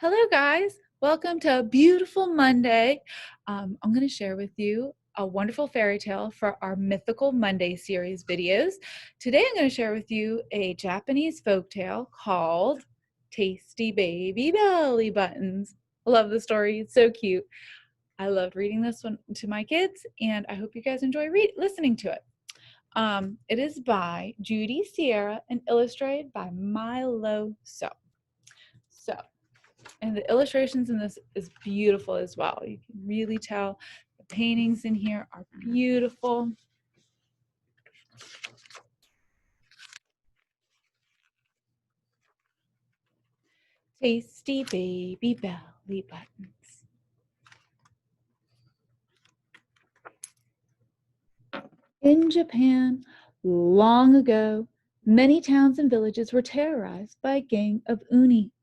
Hello guys, welcome to a beautiful Monday. I'm going to share with you a wonderful fairy tale for our Mythical Monday series videos. Today I'm going to share with you a Japanese folktale called Tasty Baby Belly Buttons. I love the story, it's so cute. I loved reading this one to my kids and I hope you guys enjoy listening to it. It is by Judy Sierra and illustrated by Mylo So. And the illustrations in this is beautiful as well. You can really tell the paintings in here are beautiful. Tasty baby belly buttons. In Japan, long ago, many towns and villages were terrorized by a gang of uni.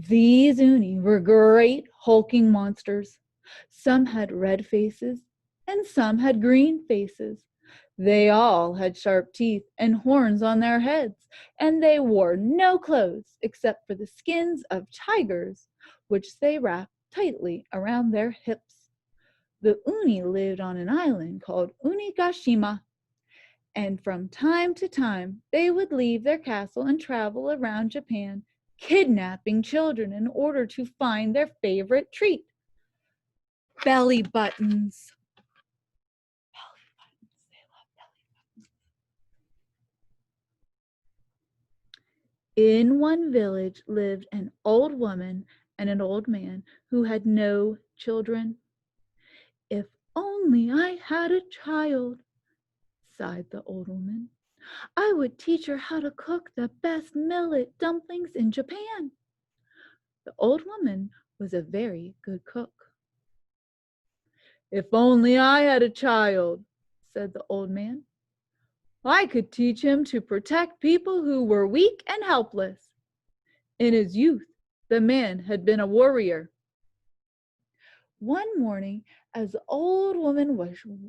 These uni were great hulking monsters. Some had red faces and some had green faces. They all had sharp teeth and horns on their heads, and they wore no clothes except for the skins of tigers, which they wrapped tightly around their hips. The uni lived on an island called Unigashima, and from time to time they would leave their castle and travel around Japan, kidnapping children in order to find their favorite treat, belly buttons. Belly buttons, they love belly buttons. In one village lived an old woman and an old man who had no children. If only I had a child, sighed the old woman. I would teach her how to cook the best millet dumplings in Japan. The old woman was a very good cook. If only I had a child, said the old man. I could teach him to protect people who were weak and helpless. In his youth, the man had been a warrior. One morning, as the old woman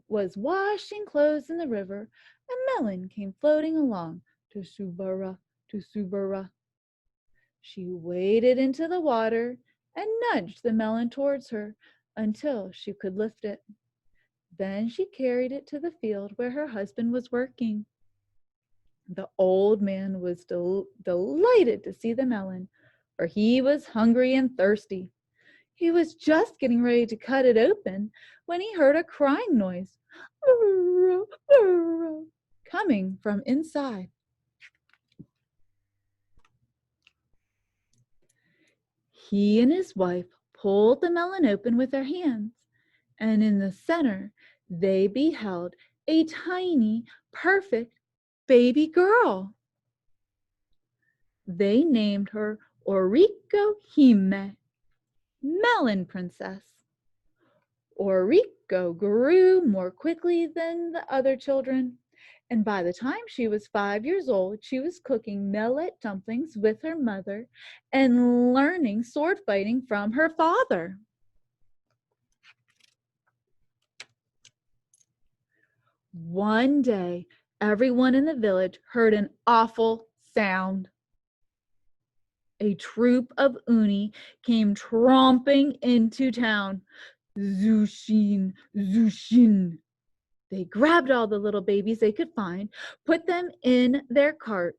was washing clothes in the river, a melon came floating along to Subara, to Subara. She waded into the water and nudged the melon towards her until she could lift it. Then she carried it to the field where her husband was working. The old man was delighted to see the melon, for he was hungry and thirsty. He was just getting ready to cut it open when he heard a crying noise coming from inside. He and his wife pulled the melon open with their hands, and in the center they beheld a tiny, perfect baby girl. They named her Oriko Hime, Melon Princess. Oriko grew more quickly than the other children, and by the time she was 5 years old, she was cooking millet dumplings with her mother and learning sword fighting from her father. One day, everyone in the village heard an awful sound. A troop of uni came tromping into town. Zushin, Zushin. They grabbed all the little babies they could find, put them in their cart,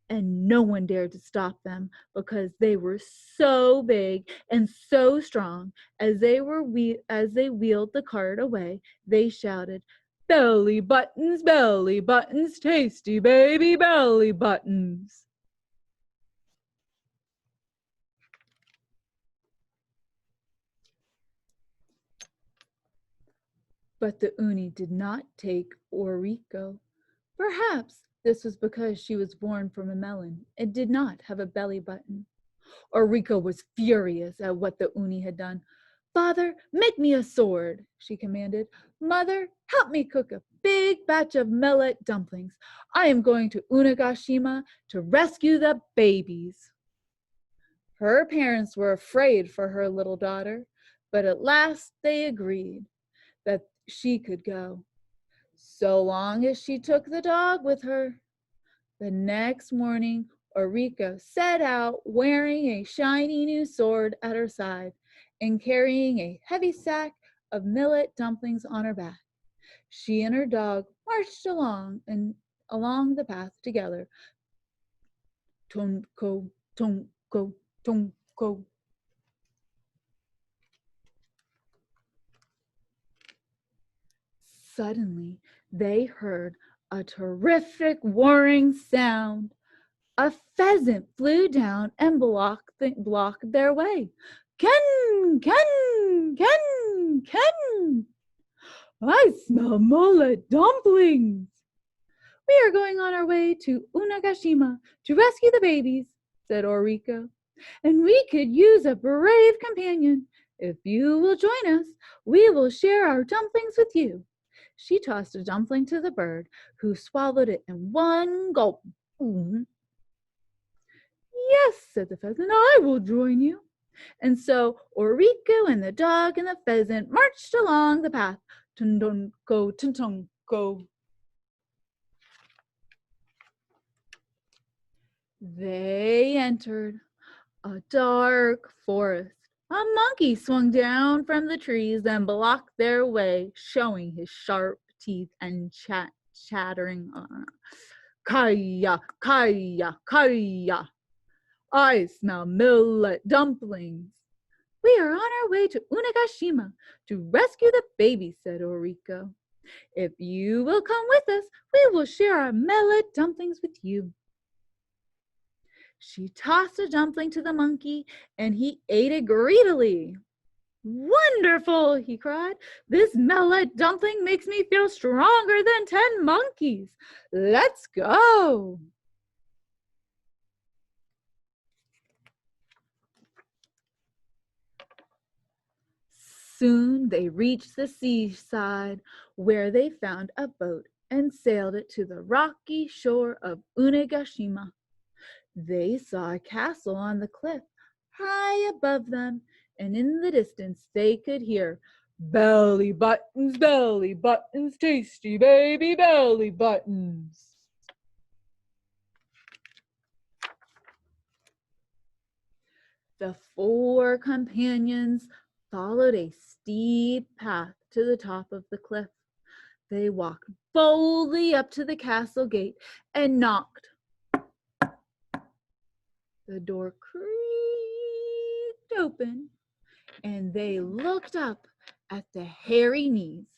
and no one dared to stop them because they were so big and so strong. As they wheeled the cart away, they shouted, belly buttons, tasty baby belly buttons. But the uni did not take Oriko. Perhaps this was because she was born from a melon and did not have a belly button. Oriko was furious at what the uni had done. Father, make me a sword, she commanded. Mother, help me cook a big batch of millet dumplings. I am going to Unagashima to rescue the babies. Her parents were afraid for her little daughter, but at last they agreed that she could go, so long as she took the dog with her. The next morning, Orico set out wearing a shiny new sword at her side and carrying a heavy sack of millet dumplings on her back. She and her dog marched along the path together. Tonko, tonko, tonko. Suddenly, they heard a terrific whirring sound. A pheasant flew down and blocked their way. Ken, Ken, Ken, Ken! I smell mullet dumplings. We are going on our way to Unagashima to rescue the babies, said Orico, and we could use a brave companion. If you will join us, we will share our dumplings with you. She tossed a dumpling to the bird, who swallowed it in one gulp. Yes, said the pheasant, I will join you. And so Orico and the dog and the pheasant marched along the path. Tun-dun-go, tun-tung-go. They entered a dark forest. A monkey swung down from the trees and blocked their way, showing his sharp teeth and chattering. Kaya, kaya, kaya. I smell millet dumplings. We are on our way to Unagashima to rescue the baby, said Orico. If you will come with us, we will share our millet dumplings with you. She tossed a dumpling to the monkey, and he ate it greedily. Wonderful, he cried. This millet dumpling makes me feel stronger than 10 monkeys. Let's go. Soon they reached the seaside, where they found a boat and sailed it to the rocky shore of Unagashima. They saw a castle on the cliff high above them, and in the distance they could hear, belly buttons, tasty baby belly buttons. The 4 companions followed a steep path to the top of the cliff. They walked boldly up to the castle gate and knocked. The door creaked open, and they looked up at the hairy knees,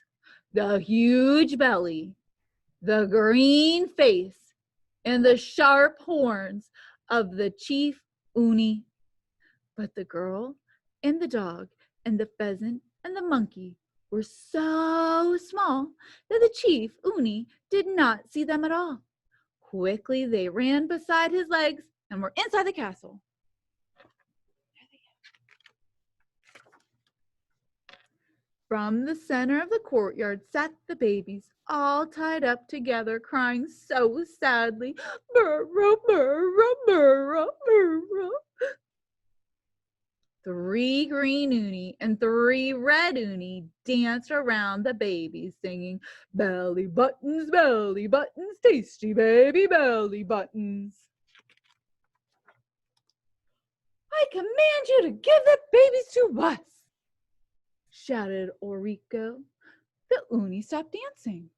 the huge belly, the green face, and the sharp horns of the chief Uni. But the girl and the dog and the pheasant and the monkey were so small that the chief Uni did not see them at all. Quickly they ran beside his legs and were inside the castle. From the center of the courtyard sat the babies, all tied up together, crying so sadly, burro, burro, burro, burro. 3 green uni and 3 red uni danced around the babies, singing, belly buttons, tasty baby belly buttons. I command you to give the babies to us, shouted Orico. The uni stopped dancing.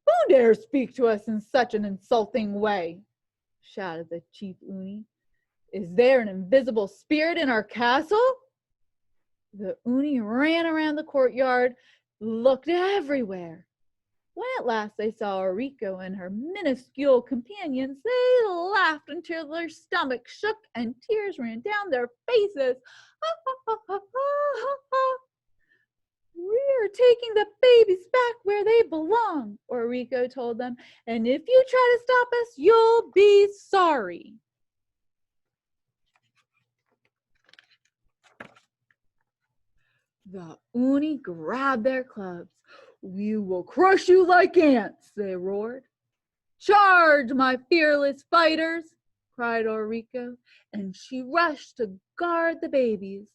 Who dares speak to us in such an insulting way? Shouted the chief uni. Is there an invisible spirit in our castle? The uni ran around the courtyard, looked everywhere. When at last they saw Orico and her minuscule companions, they laughed until their stomachs shook and tears ran down their faces. We're taking the babies back where they belong, Orico told them, and if you try to stop us, you'll be sorry. The uni grabbed their clubs. We will crush you like ants, they roared. Charge, my fearless fighters, cried Orico, and she rushed to guard the babies.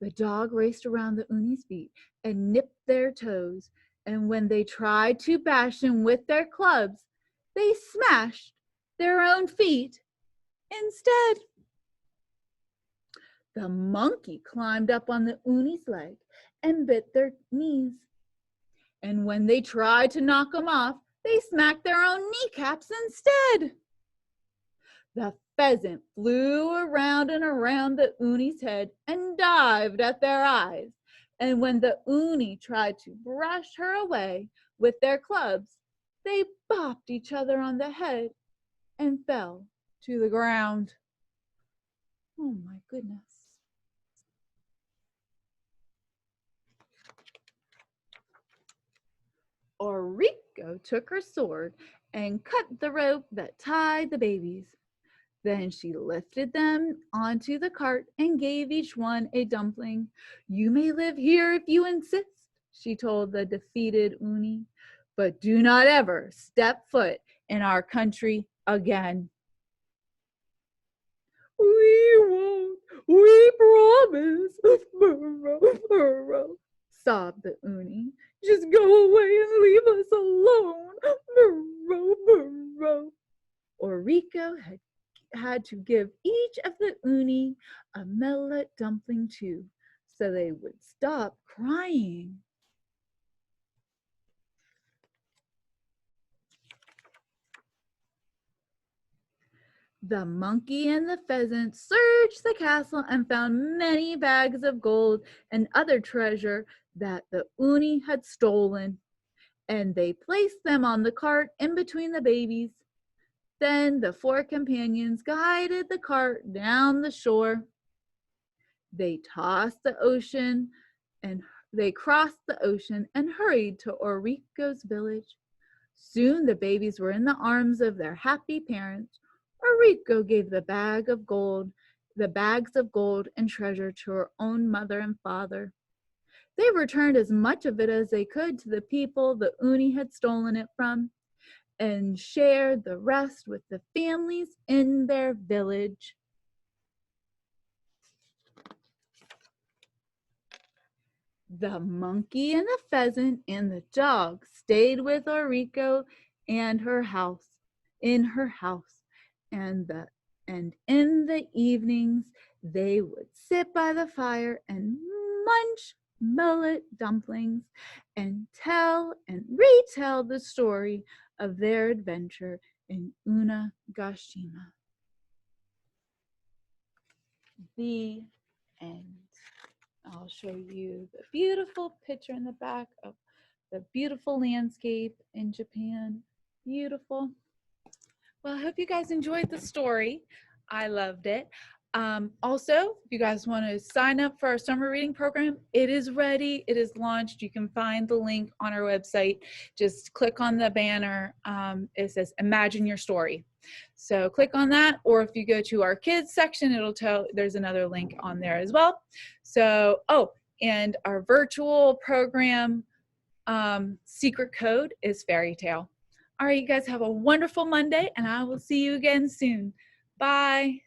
The dog raced around the uni's feet and nipped their toes, and when they tried to bash him with their clubs, they smashed their own feet instead. The monkey climbed up on the Uni's leg and bit their knees. And when they tried to knock them off, they smacked their own kneecaps instead. The pheasant flew around and around the Uni's head and dived at their eyes. And when the Uni tried to brush her away with their clubs, they bopped each other on the head and fell to the ground. Oh my goodness. Orico took her sword and cut the rope that tied the babies. Then she lifted them onto the cart and gave each one a dumpling. You may live here if you insist, she told the defeated Uni, but do not ever step foot in our country again. We won't, we promise, burrow, burrow, sobbed the Uni. Just go away and leave us alone, burrow, burrow. Orico had to give each of the Uni a millet dumpling too, so they would stop crying. The monkey and the pheasant searched the castle and found many bags of gold and other treasure that the Uni had stolen, and they placed them on the cart in between the babies. Then the four companions guided the cart down the shore. They crossed the ocean and hurried to Orico's village. Soon the babies were in the arms of their happy parents. Orico gave the bags of gold and treasure to her own mother and father. They returned as much of it as they could to the people the Uni had stolen it from, and shared the rest with the families in their village. The monkey and the pheasant and the dog stayed with Orico and in her house, and in the evenings they would sit by the fire and munch millet dumplings and tell and retell the story of their adventure in Unagashima. The end. I'll show you the beautiful picture in the back of the beautiful landscape in Japan. Beautiful. Well, I hope you guys enjoyed the story. I loved it. Also, if you guys want to sign up for our summer reading program, it is ready. It is launched. You can find the link on our website. Just click on the banner. It says Imagine Your Story. So click on that, or if you go to our kids section, it'll tell, there's another link on there as well. So, and our virtual program secret code is Fairy Tale. All right, you guys have a wonderful Monday, and I will see you again soon. Bye.